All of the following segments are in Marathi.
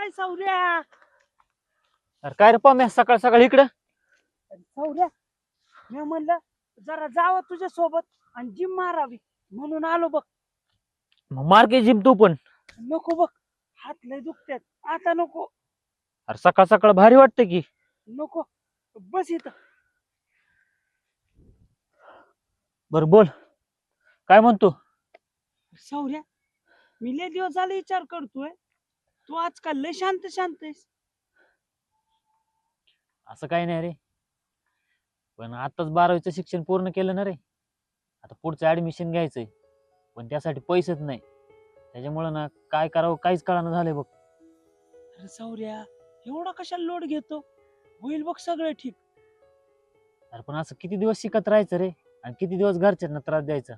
काय सौर्या? अरे काय रे पाम्या सकाळ सकाळ इकडं? सौर्या, मी म्हणलं जरा जावं तुझ्या सोबत आणि जिम मारावी म्हणून आलो बघ. मग मार की जिम तू पण. नको बघ, हात लय दुखतात आता. नको अरे सकाळ सकाळ भारी वाटतं की. नको, बस इथं. बर बोल, काय म्हणतो? सौर्या, मी लय दिवस झाले विचार करतोय, तू आजकाल लय शांत शांत आहेस. असं काही नाही रे, पण आताच 12वीचं शिक्षण पूर्ण केलं ना रे. आता पुढचं ऍडमिशन घ्यायचंय, पण त्यासाठी पैसेच नाही. त्याच्यामुळं ना काय करावं काहीच कळानं झालंय बघ. अरे सौर्या, एवढा कशाला लोड घेतो? होईल बघ सगळं ठीक. अरे पण असं किती दिवस शिकत राहायचं रे, आणि किती दिवस घरच्यांना त्रास द्यायचा?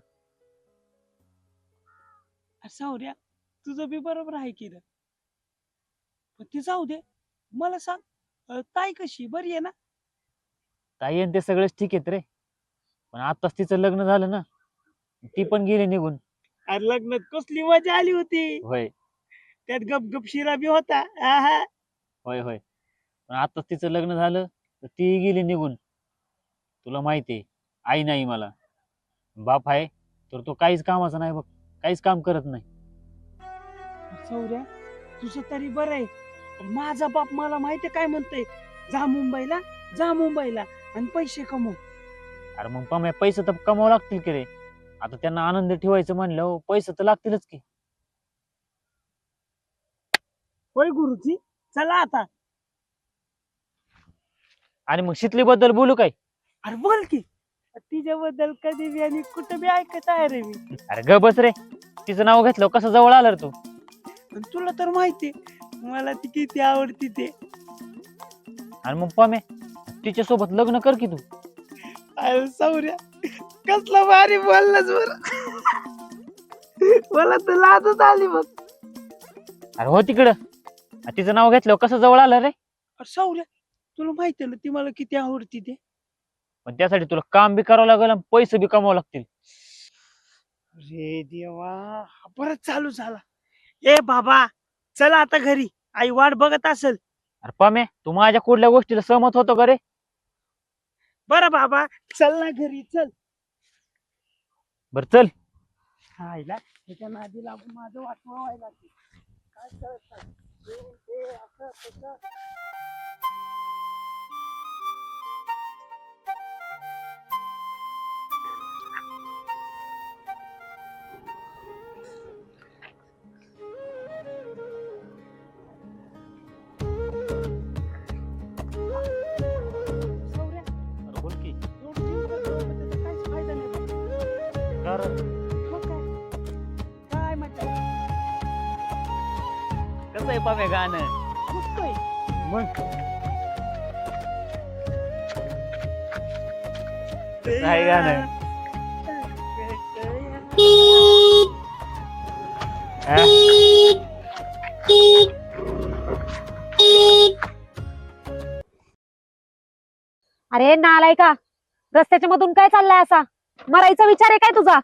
अरे सौर्या, तुझं बी बरोबर आहे की रे. पण ती जाऊ दे, मला सांग, ताई कशी बरी आहे ना? ताई आणि ते सगळंच ठीक आहेत रे, पण आताच तिचं लग्न झालं ना, ती पण गेली निघून. अरे लग्नात कसली मजा आली होती, होय त्यात गपगप शिरा बी होता. आहा. होय होय, पण आताच तिचं लग्न झालं तर ती गेली निघून. तुला माहितीये, आई नाही मला, बाप आहे तर तो काहीच कामाचा नाही बघ, काहीच काम करत नाही. सौर्या, तुझं तरी बरं आहे, पण माझा बाप मला माहितीये काय म्हणतोय, जा मुंबईला, जा मुंबईला आणि पैसे कमव. अरे मग पम्या पैसे तर कमावं लागतील की रे. आता त्यांना आनंद ठेवायचं म्हणलं पैसे तर लागतीलच की. होय गुरुजी, चला आता. आणि मग शितली बद्दल बोलू काय? अरे बोल की, तिच्याबद्दल कधी बी आणि कुठं बी ऐकत आहे रे मी. अरे ग बस रे, तिचं नाव घेतलं कसं जवळ आलं रे तू. आणि तुला तर माहिती मला ती किती आवडती ते. आणि मग पम्या तिच्या सोबत लग्न कर की तू. अरे सौर्या, कसलं भारी बोललास बर. मला तर लाजच आली बघ. अरे हो तिकडं, तिचं नाव घेतलं कसं जवळ आलं रे. अरे सौर्या, तुला माहिती ना ती मला किती आवडती ते. पण त्यासाठी तुला काम बी करावं लागेल आणि पैसे बी कमावं लागतील. अरे देवा, परत चालू झाला. ए बाबा, चला आता घरी, आई वाट बघत असेल. अरे पम्या तू माझ्या कुठल्या गोष्टीला सहमत होतो का रे? बरं बाबा, चल ना घरी चल. बर चल. आईला त्याच्या नादी लागून माझं वाटवा व्हायला लागलं. काय करत आहे? ते असं तसं. सौर्या, अरे बोल की. एवढं चिंता करून त्याचा काहीच फायदा नाही बघ. कर. मग काय म्हणतात? कसं आहे पम्या गाणं? मस्त आहे. मग काय गाणं? हा? अरे नालायका, रस्त्याच्या मधून काय चाललाय असा? मरायचा विचार आहे काय तुझा?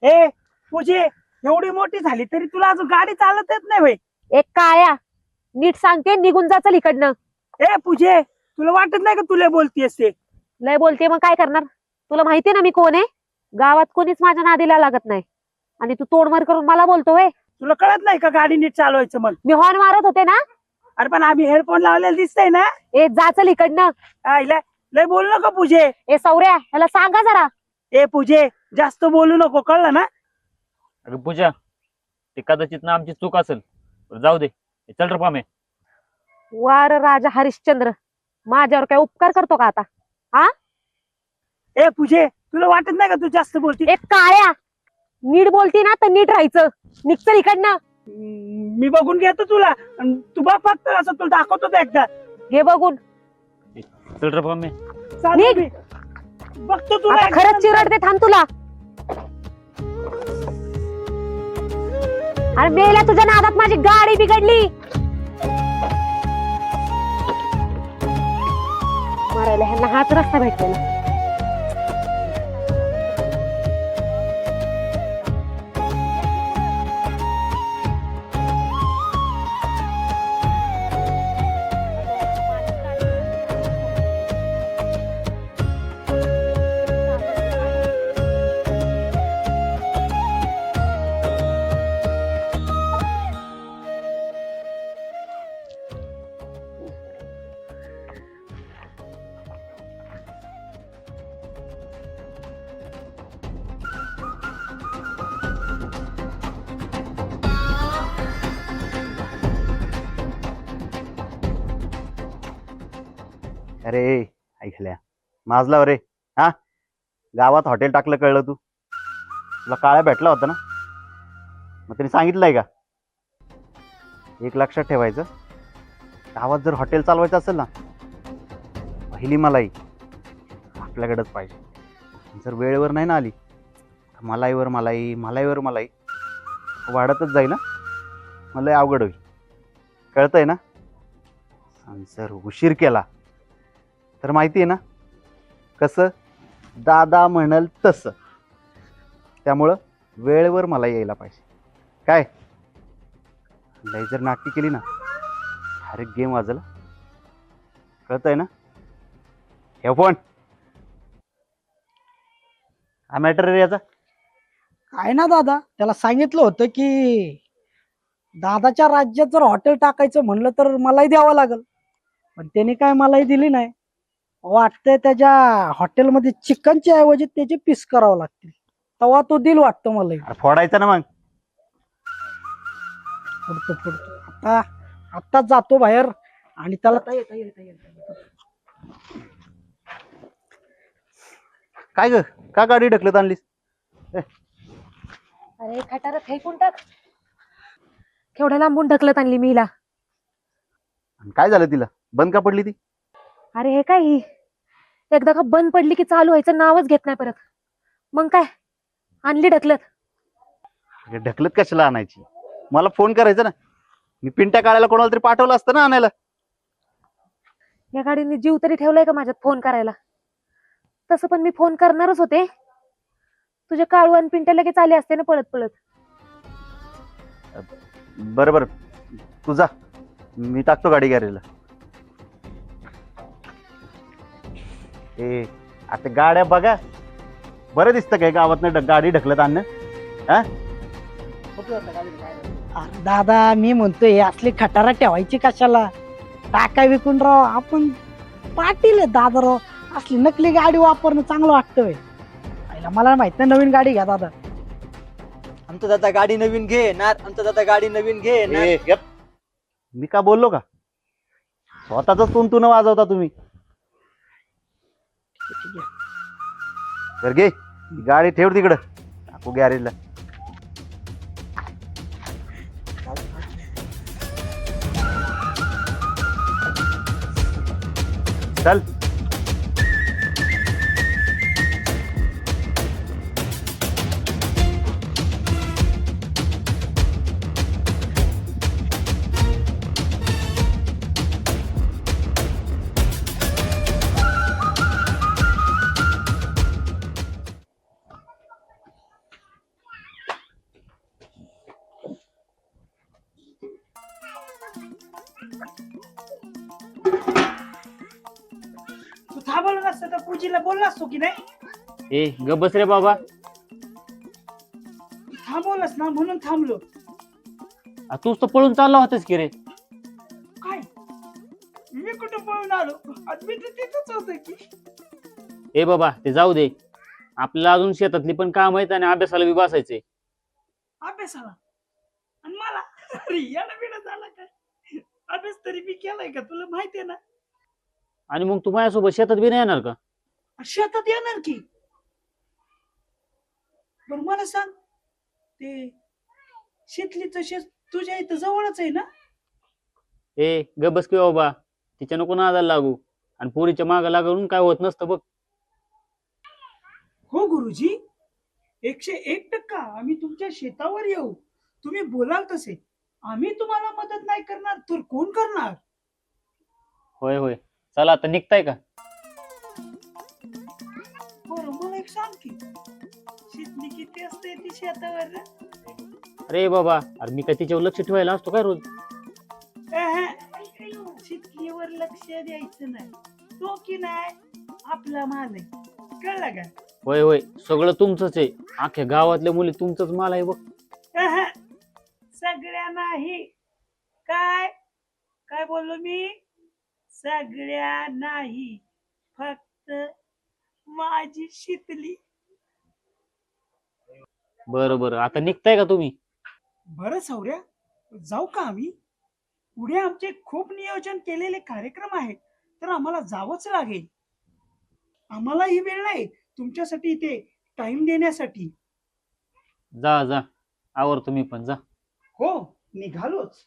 ए पूजे, एवढी मोठी झाली तरी तुला अजून गाडी चालत येत नाही होय? एक काळ्या, नीट सांगते निघून जा चल इकडनं. ए पूजे, तुला वाटत नाही का तुला बोलतीयस ते? लय बोलते मग काय करणार? तुला माहितीये ना मी कोण आहे? गावात कोणीच माझ्या नादीला लागत नाही, आणि तू तोडमार करून मला बोलतोय. तुला कळत नाही का गाडी नीट चालवायचं? मग मी हॉर्न मारत होते ना. अरे पण आम्ही हेडफोन लावलेला दिसतंय ना. ए जा चल इकडनं. आईला लय बोलू नको पूजे. ए सौर्या, याला सांगा जरा. ए पूजे, जास्त बोलू नको, कळलं ना? अगं पूजा, ते कदाचित ना आमची चूक असेल, जाऊ दे. चल रे पामे. वार राजा हरिश्चंद्र, माझ्यावर काय उपकार करतो का आता? हा? ए पूजे, तुला वाटत नाही का तू जास्त बोलती? एक काळ्या, नीट बोलती ना तर नीट राहायचं. निघ चल इकडनं. मी बघून घेतो तुला. अन तू बघ फक्त, असं तुला दाखवतो ते एकदा. हे बघून चल रे पामे. चालेल निघ. मी. बघतो तुला आता एकदा. खरंच चिरडते, थांब तुला. अरे मेल्या, तुझ्या नादात माझी गाडी बिघडली. मारायला ह्यांना हाच रस्ता भेटलेला. अरे ऐकल्या माजला रे. हा, गावात हॉटेल टाकलं कळलं तू? तुला काळ्या भेटला होता ना, मग त्यांनी सांगितलंय का? एक लक्षात ठेवायचं, गावात जर हॉटेल चालवायचं असेल ना, पहिली मलाई आपल्याकडेच पाहिजे. जर वेळेवर नाही ना आली तर मलाईवर मलाई मलाईवर मलाई वाढतच जाईल ना, मला अवघड होईल. कळतंय ना? आणि जर उशीर केला तर माहिती आहे ना कसं, दादा म्हणल तसं. त्यामुळं वेळेवर मला यायला पाहिजे. काय लय जर नाटकी केली ना, डायरेक्ट गेम वाजला. कळतंय ना? हे फोन हा मॅटर रे याचा. काय ना दादा, त्याला सांगितलं होतं की दादाच्या राज्यात जर हॉटेल टाकायचं म्हणलं तर मलाही द्यावं लागल, पण त्याने काय मलाही दिली नाही. वाटतंय त्याच्या हॉटेलमध्ये चिकनच्या ऐवजी त्याचे पीस करावं लागतील, तेव्हा तो दिल वाटतं मलाही. अरे फोडायचा ना मग. पुढतो आता, आत्ताच जातो बाहेर आणि त्याला काय ग, का गाडी ढकलत आणलीस? अरे खटारा फेकून टाक. केवढ्या लांबून ढकलत आणली मी हिला. आणि काय झालं तिला, बंद का पडली ती? अरे हे काय ही, एकदा का बंद पडली की चालू व्हायचं नावच घेत नाही परत. मग काय आणली ढकलत. अरे ढकलत कशाला आणायची, मला फोन करायचा ना. मी पिंट्या काढायला कोणाला तरी पाठवलं असतं ना आणायला. या गाडीने जीव तरी ठेवलाय का माझ्यात फोन करायला? तसं पण मी फोन करणारच होते. तुझ्या काळू आणि पिंट्या लगेच आले असते ना पळत पळत. बरं बरं, तू जा, मी टाकतो गाडी गॅरेजला. ए आता गाड्या बघा, बरं दिसतं काय गावात गाडी ढकलत आणणं? हा, अरे दादा, मी म्हणतोय हे असली खटारा ठेवायची कशाला? टाका विकून राव, आपण पाटील आहे दादा राव. असली नकली गाडी वापरणं चांगलं वाटतंय. पहिला मला माहित नाही, नवीन गाडी घ्या दादा. आमचं दादा गाडी नवीन घेणार, आमचं दादा गाडी नवीन घेणार. ए, गप. मी का बोललो का? स्वतःच तू न वाजवता तुम्ही. तर घे गाडी, ठेव तिकडं, टाकू गॅरेजला. चल. तू थांबवलं नसतं तर पूजीला बोलला असतो की नाही? ए ग बस रे बाबा. तू थांबवलंस ना म्हणून थांबलो. तूच तर पळून चालला होतास की रे. काय मी कुठं पळून आलो? आज मी तर तिथंच होतो की. ए बाबा ते जाऊ दे, आपल्याला अजून शेतातली पण काम आहेत आणि अभ्यासाला बी बसायचंय. अभ्यासाला आणि मला अरे येणं बिणं झाला काय? अभ्यास तरी मी केलाय का तुला माहितीये ना? आणि मग तू माझ्यासोबत शेतात बी नाही येणार का? शेतात येणार की. बरं मला सांग, ते शेतलीचं शेत तुझ्या इथं जवळच आहे ना? ए ग बस की बाबा, तिच्या नको नादाला लागू. आणि पोरीच्या मागं लागून काय होत नसतं बघ. हो गुरुजी, 101% आम्ही तुमच्या शेतावर येऊ. तुम्ही बोलाल तसे. आम्ही तुम्हाला मदत नाही करणार तर कोण करणार? होय होय, चला आता निघताय का? बरं मला एक सांग की, शेतली किती असते ती शेतावर? अरे बाबा, अरे मी काय तिच्यावर लक्ष ठेवायला असतो काय रोज? शेतलीवर लक्ष द्यायचं नाही. तो की नाही आपला माल आहे, कळलं का? होय होय, सगळं तुमचंच आहे. अख्ख्या गावातल्या मुली तुमचंच माल आहे बघ. सगळ्या नाही. काय काय बोललो मी? सगळ्या नाही, फक्त माझी शितली. बरं बरं, आता निघताय का तुम्ही? बरं सौर्या, जाऊ का आम्ही? पुढे आमचे खूप नियोजन केलेले कार्यक्रम आहेत. तर आम्हाला जावंच लागेल. आम्हाला ही वेळ नाही तुमच्यासाठी इथे टाइम देण्यासाठी. जा जा, आवर तुम्ही पण जा. हो, निघालोच.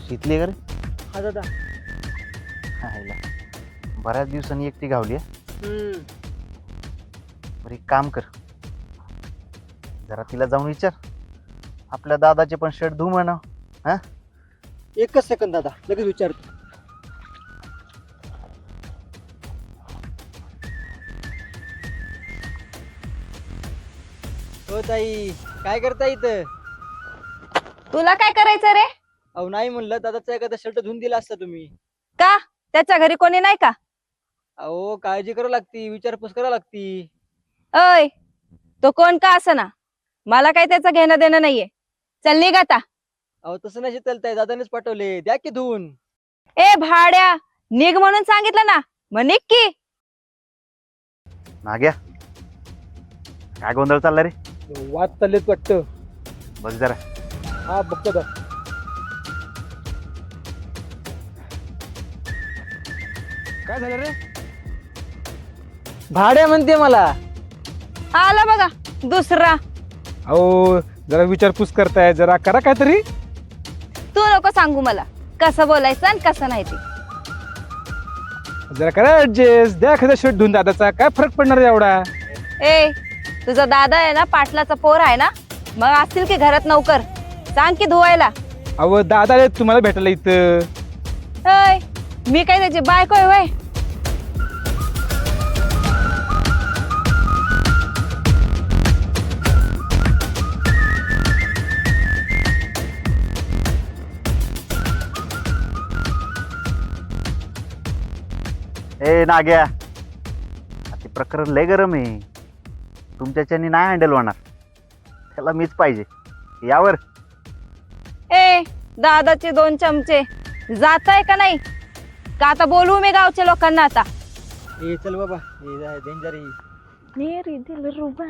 शिकली का रे? हा दादा. हायला. बऱ्याच दिवसांनी एकटी गावली आहे. बरं एक काम कर, जरा तिला जाऊन विचार, आपल्या दादाचे पण शर्ट धू म्हणा. एकच सेकंद दादा, लगेच विचारतो. हो ताई, काय करता इथं? तुला काय करायचं रे? अहो नाही म्हणलं, दादाचा एखादा शर्ट धुवून दिला असता तुम्ही. का त्याच्या घरी कोणी नाही का? अहो काळजी करावी लागती, विचारपूस करावी लागती. अय, तो कोण का असना, मला काय त्याचं घेणं देणं नाहीये. चल निघ आता. अहो तसं नाही शीतलताई, दादानेच पाठवले, द्या की धुवून. ए भाड्या, निघ म्हणून सांगितलं ना, मग निघ की. नाग्या, काय गोंधळ चालला रे? वाद चाललेत वाटतं. बघ जरा. हा बघतो आता. काय झालं रे? भाड्या म्हणते मला. आला बघा दुसरा. अहो जरा विचारपूस करताय, जरा करा काहीतरी. तू नको सांगू मला कसं बोलायचं आणि कसं नाही ते. जरा करा ऍडजस्ट, द्या एखादा शर्ट धुवून दादाचा, काय फरक पडणार आहे एवढा? ए, तुझा दादा आहे ना, पाटलाचा पोर आहे ना, मग असतील की घरात नौकर, सांग की धुवायला. अहो दादा आले तुम्हाला भेटायला इथं. अय, मी काय त्याची बायको आहे वय? ए नाग्या, ते प्रकरण लय गरम आहे, तुमच्याच्यानी नाही हँडल होणार, त्याला मीच पाहिजे. यावर ए, दादाचे 2 चमचे जाताय का नाही? का आता बोलू मी गावच्या लोकांना आता? ए चल बाबा, डेंजर आहे. मेरी दिलरुबा,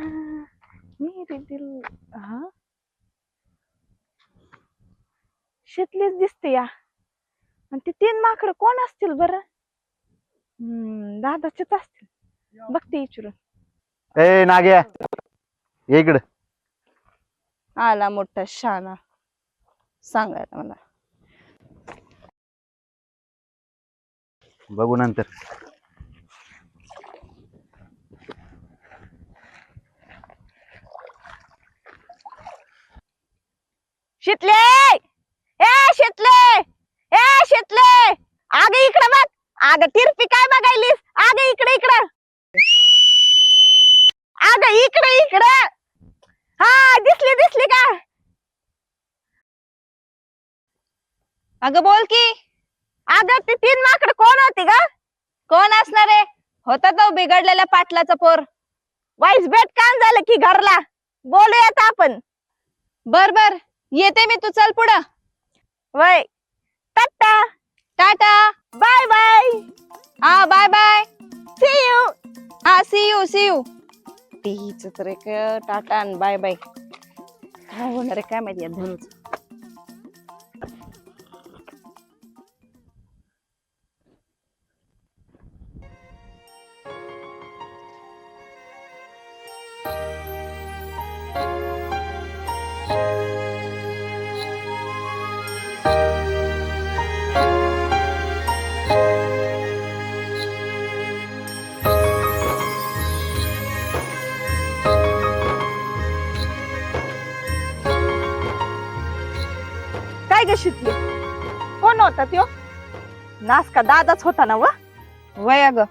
मेरी दिल. हा, शितलीच दिसते या. आणि ते 3 माकड कोण असतील बरं? दादाचेच असतील, बघते विचारून. ए नाग्या, ये इकडं. आला मोठा शाना सांगायला मला. बघू नंतर. शितले, ए शितले, ए शितले, आगे इकडे बघ. आग तिरपी काय बघायलीस? आगे इकडे इकडे. आग इकडे इकडे. हा, दिसली दिसली का? अगं बोल की. अगं ती 3 माकड कोण होती ग? कोण असणार आहे? होता तो बिघडलेला पाटलाचा पोर. वाईस बेट काम झालं की घरला. बोलूयात आपण. बर बर, येते मी, तू चल पुढं. वय, टाटा टाटा, बाय बाय. हा बाय बाय, सी यू. हा सी यू सी यू. तीच तर एक टाटा आणि बाय बाय. काय होणार आहे काय माहिती या धनुच. ग शिकली? कोण होता त्यो? नास का दादाच होता ना? वय ग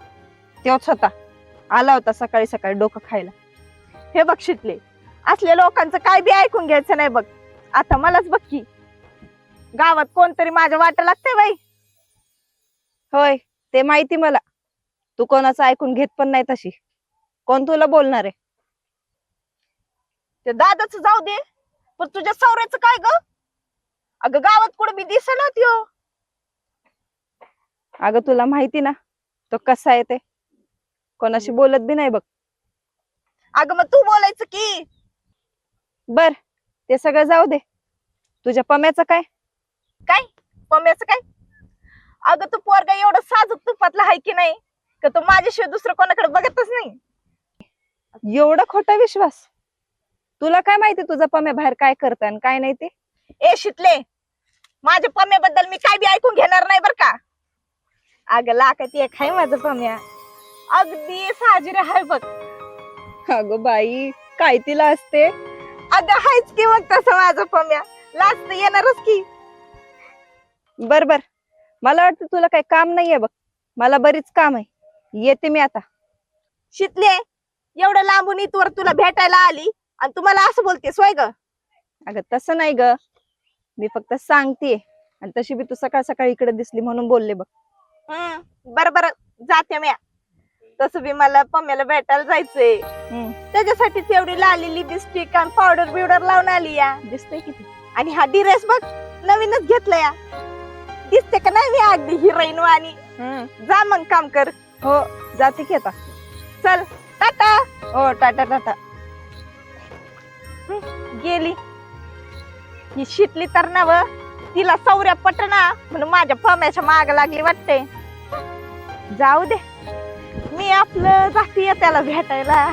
त्योच होता. आला होता सकाळी सकाळी डोकं खायला. हे बघ शितले, असल्या लोकांचं काय बी ऐकून घ्यायचं नाही बघ. आता मलाच बघ की गावात कोणतरी माझ्या वाट लागते बाई. होय ते माहिती मला. तू कोणाचं ऐकून घेत पण नाही तशी. कोण तुला बोलणार आहे? ते दादाच जाऊ दे, पण तुझ्या सौऱ्याचं काय ग? अगं गावात कुठे बी दिसेना त्यो. अगं तुला माहिती ना तो कसा आहे ते. कोणाशी बोलत बी नाही बघ. अगं मग तू बोलायचं की. बर ते सगळं जाऊ दे. तुझ्या पम्याचं काय? काय पम्याचं काय? अगं तू पोरगा एवढं साजूक तुपातला आहे की नाही का तो माझ्याशिवाय दुसरं कोणाकडे बघतच नाही. एवढा खोटा विश्वास? तुला काय माहिती तुझा पम्या बाहेर काय करताय आणि काय नाही ते? ए शितले, माझ्या पम्याबद्दल मी काय बी ऐकून घेणार नाही बर का. अगं लाकात एक आहे माझं पम्या, अगदी साजिरे हाय बघ. अगं बाई काय तिला असते. अगं हायच की मग तसं माझं पम्या. लाज तर येणारच की. बर बर, मला वाटतं तुला काही काम नाहीये बघ. मला बरीच काम आहे. येते मी आता. शितले, एवढं लांबून इथवर तुला भेटायला आली आणि तू मला असं बोलतेस वय ग? अगं तसं नाही ग, मी फक्त सांगते. आणि तशी बी तू सकाळ सकाळी इकडे दिसली म्हणून बोलले बघ. बर बर जाते मी. तसं बी मला पम्याला भेटायला जायचंय. त्याच्यासाठीच एवढी लाली लिपस्टिक आणि पावडर बिवडर लावून आली या. दिसतंय किती. आणि हा ड्रेस बघ नवीनच घेतला या. दिसते का नाही मी अगदी हिरोईन वाणी? जा मग काम कर. हो जाते की आता. चल टाटा. हो टाटा टाटा. गेली ही शितली तर ना व तिला सौर्या पटना म्हणून माझ्या पम्याच्या माग लागली वाटते. जाऊ दे, मी आपलं जातीय त्याला भेटायला.